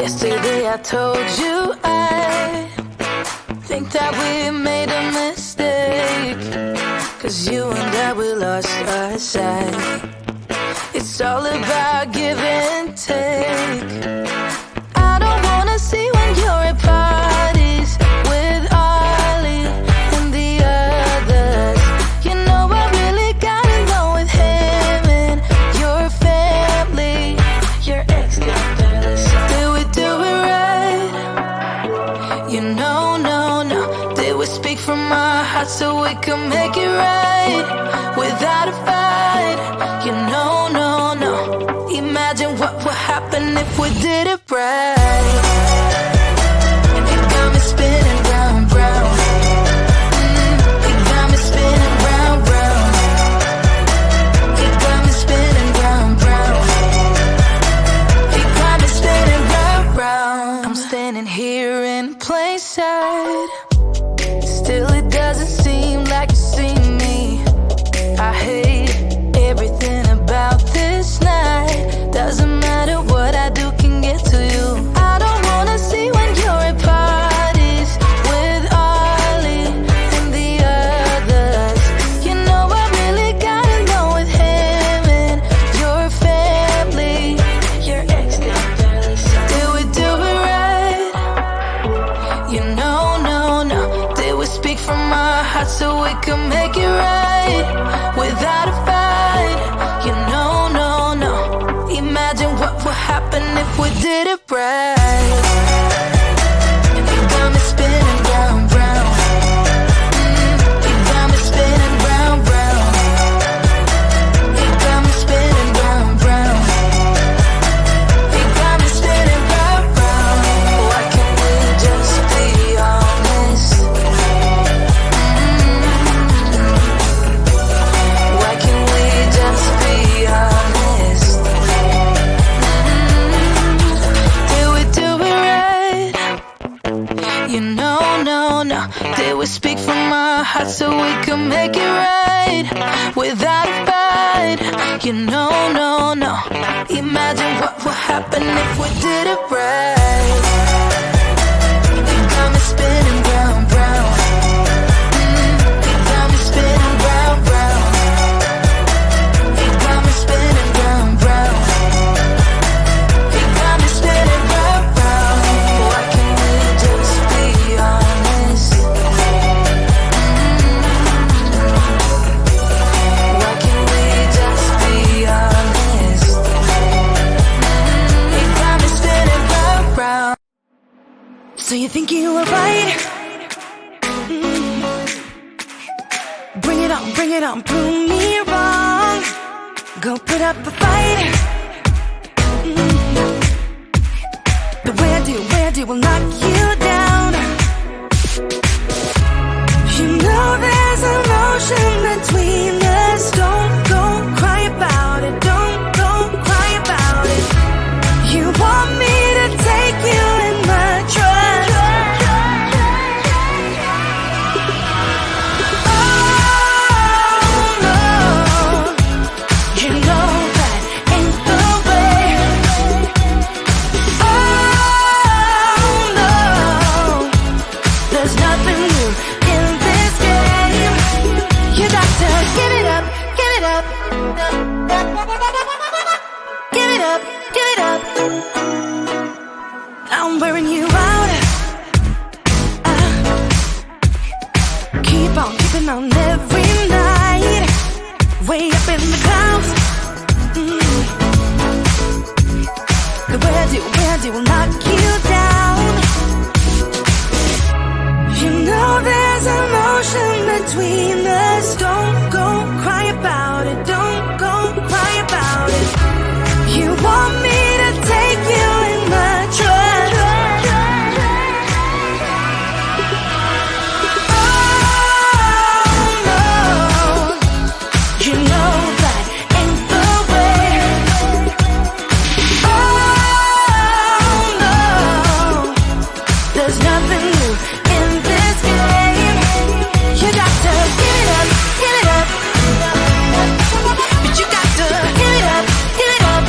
Yesterday I told you I think that we made a mistake, 'cause you and I, we lost our sight. It's all about give and take. I don't wanna see when you're at parties with Ollie and the others. You know I really gotta go with him and your family. Your ex got jealous. Did we do it right? You know, no. Did we speak from our hearts so we can make it right without a fight? You know, no. Imagine what would happen if we did it right. It got me spinning round, round. It got me spinning round, round. It got me spinning round, round. It got me spinning round, round. I'm standing here in plain sight. Still it doesn't seem like you see me. I hate everything about this night. Doesn't matter what I do can get to you. I don't wanna see when you're at parties with Ollie and the others. You know I really gotta go with him and your family. Your ex got jealous. Did we do it right? You know, no. Did we speak from our hearts so we can make it right without a fight? You know, no. Imagine what would happen if we did it right. It got me spinning round, round. It got me spinning round, round. It got me spinning round, round. It got me spinning round, round. Why can't we just be honest? Why can't we just be honest? You know, no. Did we speak from our hearts so we can make it right without a fight? You know, no. Imagine what would happen if we did it right. It got me spinning round, round. It got me spinning round, round. It got me spinning round, round. It got me spinning round, round. Why can't we just be honest? Why can't we just be honest? It got me spinning round, round. So you think you were right? Bring it on, prove me wrong. Go put up a fight. The way I do will knock you down. You know there's emotion between us. Don't go cry about it. Don't go cry about it. You want me to take you in my trust. Oh no, you know that ain't the way. Oh no, there's nothing new in this game. You got to give it up, give it up. Give it up, give it up. I'm wearing you out. Keep on keeping on every night. Way up in the clouds. The way I do will knock you down. You know there's emotion between us. Don't go cry about it. Don't go cry about it. You want me to take you in my trust. Oh no, you know that ain't the way. Oh no, there's nothing new in this game. You got to give it up, give it up. But you got to give it up, give it up.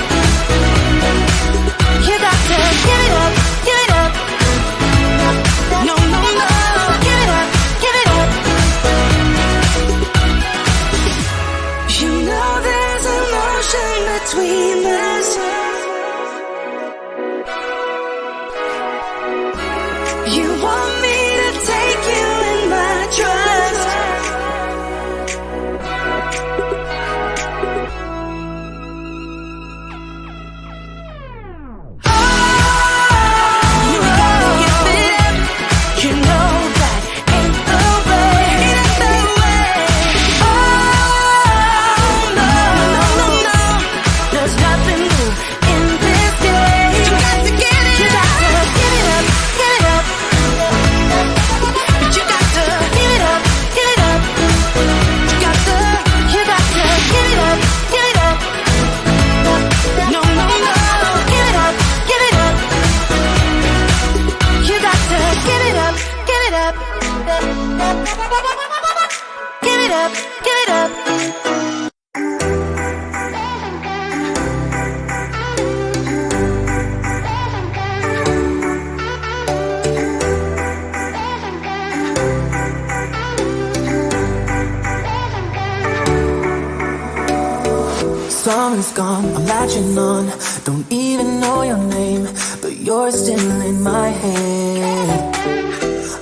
is gone, I'm latching on. Don't even know your name, but you're still in my head.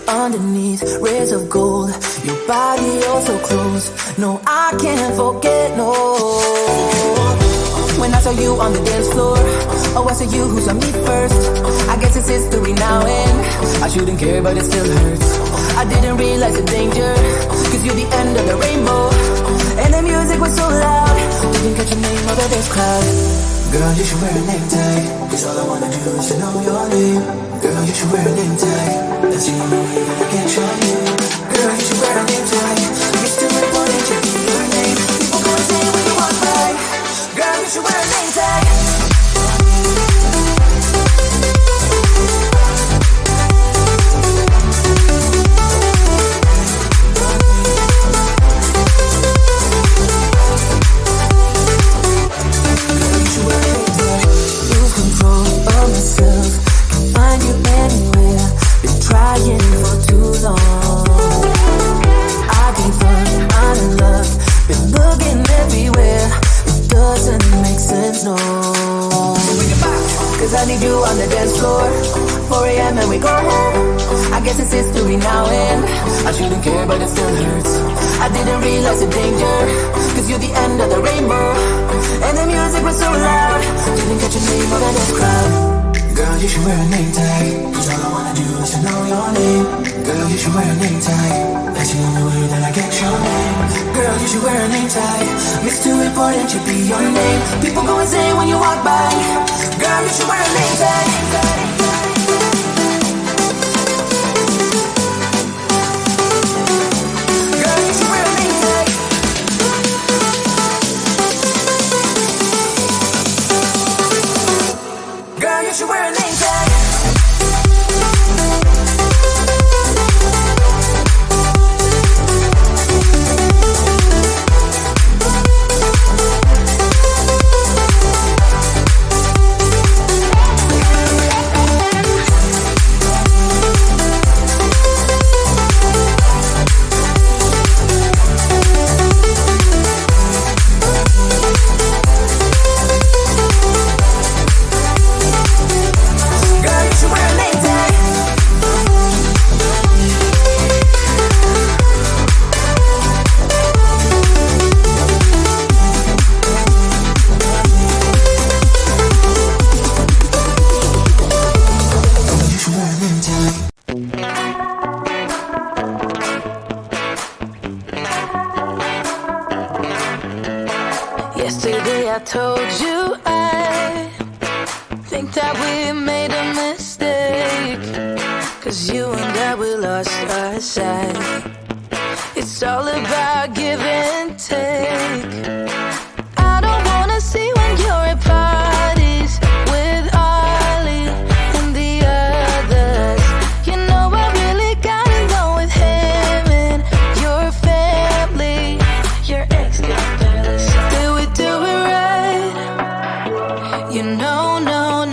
Underneath rays of gold, your body oh so close. No, I can't forget, no. When I saw you on the dance floor, oh, I saw you who saw me first. I guess it's history now and I shouldn't care, but it still hurts. I didn't realize the danger, cause you're the end of the rainbow. And the music was so loud, didn't catch your name over this crowd. Girl, you should wear a name tag, cause all I wanna do is to know your name. Girl, you should wear a name tag, that's the only way that I get your name. Girl, you should wear a name tag, it's too important to be your name. People gonna say when you walk by, girl, you should wear a name tag. Lose control of myself, can't find you anywhere. Been trying for too long. I can't find love, been looking everywhere. It doesn't make sense, no. Cause I need you on the dance floor, 4 a.m. and we go home. I guess it's history now and I shouldn't care, but it still hurts. I didn't realize the danger, cause you're the end of the rainbow. And the music was so loud, didn't catch your name over this crowd. Girl, you should wear a name tag, cause all I wanna do is to know your name. Girl, you should wear a name tag, that's the only way that I get your name. Girl, you should wear a name tag, it's too important to be your name. People go insane when you walk by. Girl, you should wear a name tag. Girl, you should wear a name tag. Girl, you should wear a name tag. Yesterday I told you I think that we made a mistake, cause you and I, we lost our sight. It's all about give and take. I don't wanna see when you're at parties with Ollie and the others. You know I really got along with him and your family. Your ex got jealous. Did we do it right? You know, no.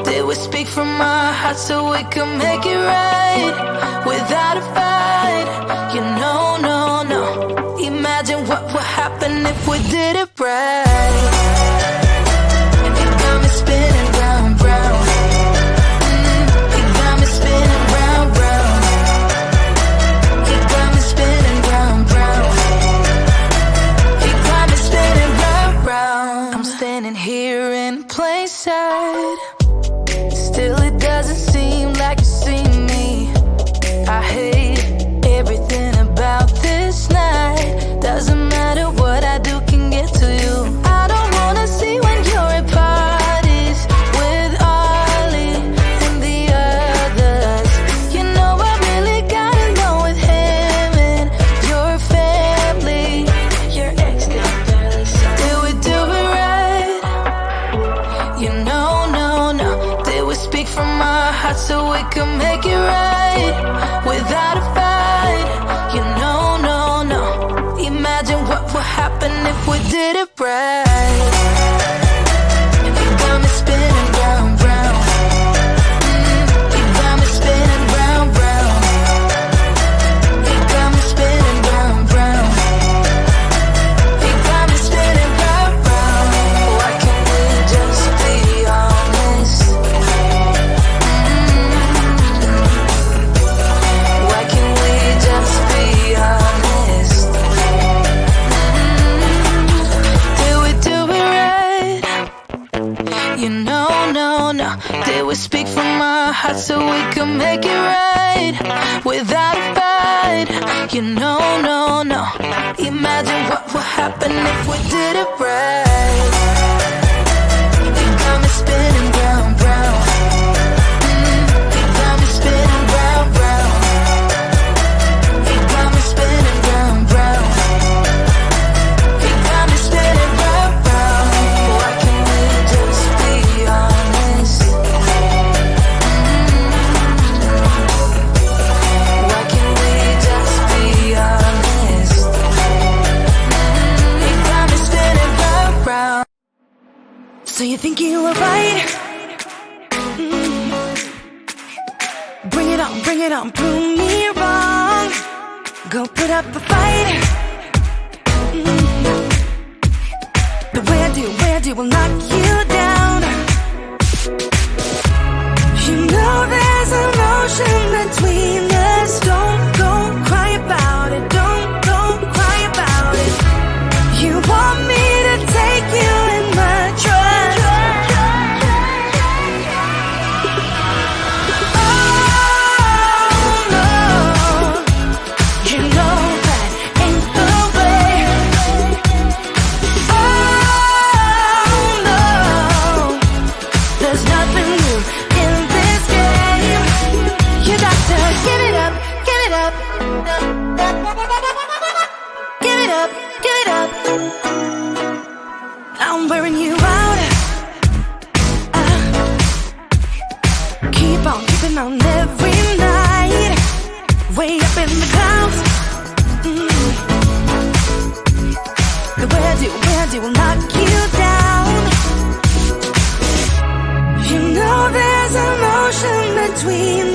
Did we speak from our hearts so we could make it right without a fight? You know, no. Imagine what would happen if we did it right. It got me spinning round, round. It got me spinning round, round. It got me spinning round, round. It got me spinning round, round. I'm standing here in plain sight. Still it doesn't seem like you see me. I hate everything about this night. Doesn't matter what I do can get to you. I don't wanna see when you're at parties with Ollie and the others. You know I really got along with him and your family. Your ex got jealous. Did we do it right? You know, no. Did we speak from our hearts so we could make it right without a fight? You know, no. Imagine what would happen if we did it right. It got me spinning round, round. It got me spinning round, round. It got me spinning round, round. It got me spinning round, round. Oh, I would speak from my heart so we could make it right without a fight. You know, no, no. Imagine what would happen if we did it right. You got me spinning round, round. You got me spinning round, round. You got me spinning round, round. You got me spinning round, round. Why can't we just be honest? Why can't we just be honest? You got me spinning round, round. So you think you were right? Bring it on, prove me wrong. Go put up a fight. The way I do will knock you down. You know there's an ocean between us. Don't cry about it. Don't cry about it. You want me to take you in my trust. Oh no, you know that ain't the way. Oh no, there's nothing new in this game. You got to give it up, give it up. Give it up, give it up. I'm wearing you out. Keep on keeping on every night. Way up in the clouds. The way I do will knock you down. You know there's an ocean between